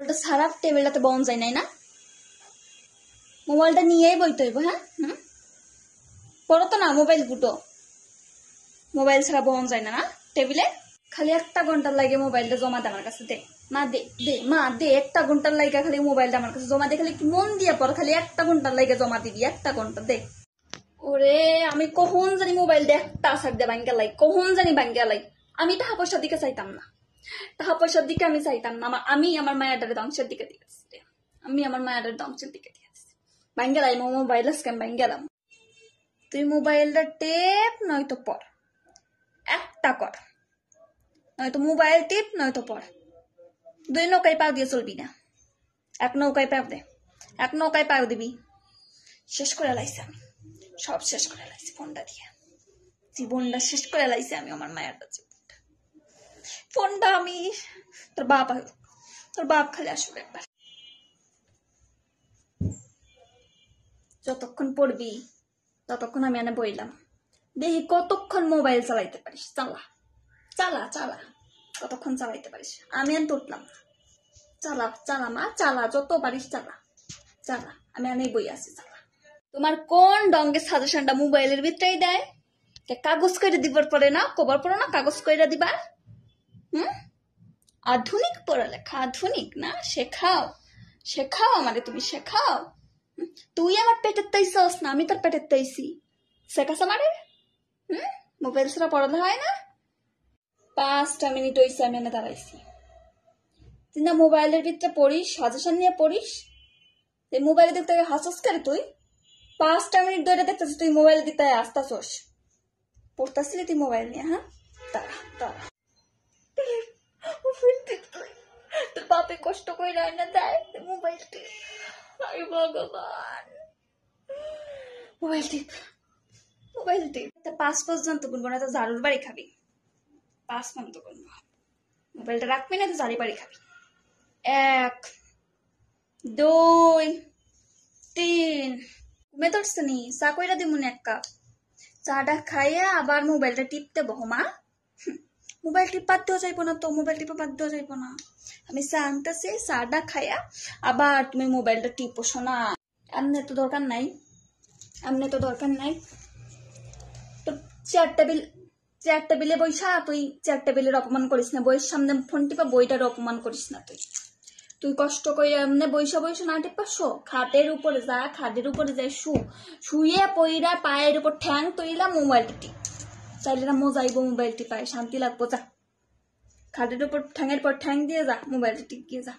ওটা সারা টেবিলটাতে বন যায় নাই না, মোবাইলটা নিয়েই বইতে হইব। হ্যাঁ পড়ো তো না, মোবাইল ফুটো, মোবাইল ছাড়া বন যায় না না টেবিলে। খালি 1 ঘন্টার লাগে মোবাইলটা জমা দে আমার কাছে, দে মা, দে দে মা দে, 1 ঘন্টার লাগে খালি মোবাইলটা আমার কাছে জমা দে, খালি মন দিয়ে পড়, খালি 1 ঘন্টার লাগে জমা দিবি, 1 ঘন্টা দে। ওরে আমি কখন জানি মোবাইলটা একটা আসার দিয়ে ভাঙ্গা লাই, কখন জানি ভাঙ্গা লাই। আমি টাকা পয়সার দিকে চাইতাম না, টাকা পয়সার দিকে আমি চাইতাম না, আমি আমার মায়াটারে ধ্বংসের দিকে দিয়েছি, আমি আমার মায়াটারে ধ্বংসের দিকে দিয়েছি। ভাঙ্গা লাই মোবাইল স্ক্যাম ভাঙ্গা দাম। তুই মোবাইলটা টেপ নয়তো পড়, একটা কর, নয়তো মোবাইল টিপ নয়তো পড়। 2 নৌকায় পাও দিয়ে চলবি না, 1 নৌকায় পাও দে, 1 নৌকায় পাও দিবি। শেষ করে লাইছি আমি, সব শেষ করে লাইছি ফোনটা দিয়ে, জীবনটা শেষ করে লাইছি আমি আমার মায়েরটা জীবনটা। ফোনটা আমি তোর বাপ খালি আসবে একবার, যতক্ষণ পড়বি ততক্ষণ আমি এনে বইলাম, দেখি কতক্ষণ মোবাইল চালাইতে পারিস, চালা চালা চালা, কতক্ষণ চালাইতে পারিস। আমি আর তুটলাম না, চালা চালা মা চালা, যত পারিস চালা চালা, আমি আনেই বই আছি, চালা। তোমার কোন ডঙ্গের সাজেশনটা মোবাইলের ভিতরেই দেয়, কাগজ করে দিবার পরে না, কবার পরে না কাগজ করে দিবার। আধুনিক পড়ালেখা, আধুনিক না, শেখাও শেখাও আমারে, তুমি শেখাও। তুই আমার পেটের তাইছস না, আমি তোর পেটের তাইছি, শেখাস আমারে। মোবাইল ছাড়া পড়ালে হয় না। 5টা মিনিট হইছে আমি এনে দাঁড়াইছি, তুই না মোবাইলের ভিতরে পড়িস, সাজেশন নিয়ে পড়িস, এই মোবাইলের দিক থেকে হাসস করে তুই। 5টা মিনিট ধরে দেখতেছিস তুই মোবাইলের দিক থেকে আসতাছস, পড়তাছিলি তুই মোবাইল নিয়ে। হ্যাঁ দাঁড়া দাঁড়া, তোর বাপে কষ্ট করে রান্না দেয় মোবাইলটি, আরে ভগবান, মোবাইল টিপ মোবাইল টিপ। 5 পর্যন্ত গুনবো না তো ঝাড়ুর বাড়ি খাবি, 5 পর্যন্ত গুনবো, মোবাইলটা রাখবি না তো ঝাড়ি বাড়ি খাবি। 1 2 3, ঘুমে ধরছে নি, চা কইরা দিমুন 1 কাপ, চাটা খাইয়া আবার মোবাইলটা টিপতে বহো মা। মোবাইল টিপ বাদ দেওয়া যাইব না তো, মোবাইল টিপা বাদ দেওয়া যাইব না। আমি চা আনতেছি, চাটা খাইয়া আবার তুমি মোবাইলটা টিপো শোনা। এমনি তো দরকার নাই, এমনি তো দরকার নাই। তো চেয়ার টেবিলে বইসা তুই চেয়ার টেবিলের অপমান করিস না, বইয়ের সামনে ফোন টিপা বইটার অপমান করিস না। তুই কষ্ট করে এমনি বইসা না টিপা শো, খাটের উপরে যা, খাটের উপরে যাই শুয়ে পইরা পায়ের উপর ঠ্যাং তৈলা মোবাইলটা টিপ, চাইলে না মজাইব মোবাইল টিপায়, শান্তি লাগবো, যা খাটের উপর ঠ্যাঙের পর ঠ্যাং দিয়ে যা মোবাইলটা টিপ গিয়ে যা।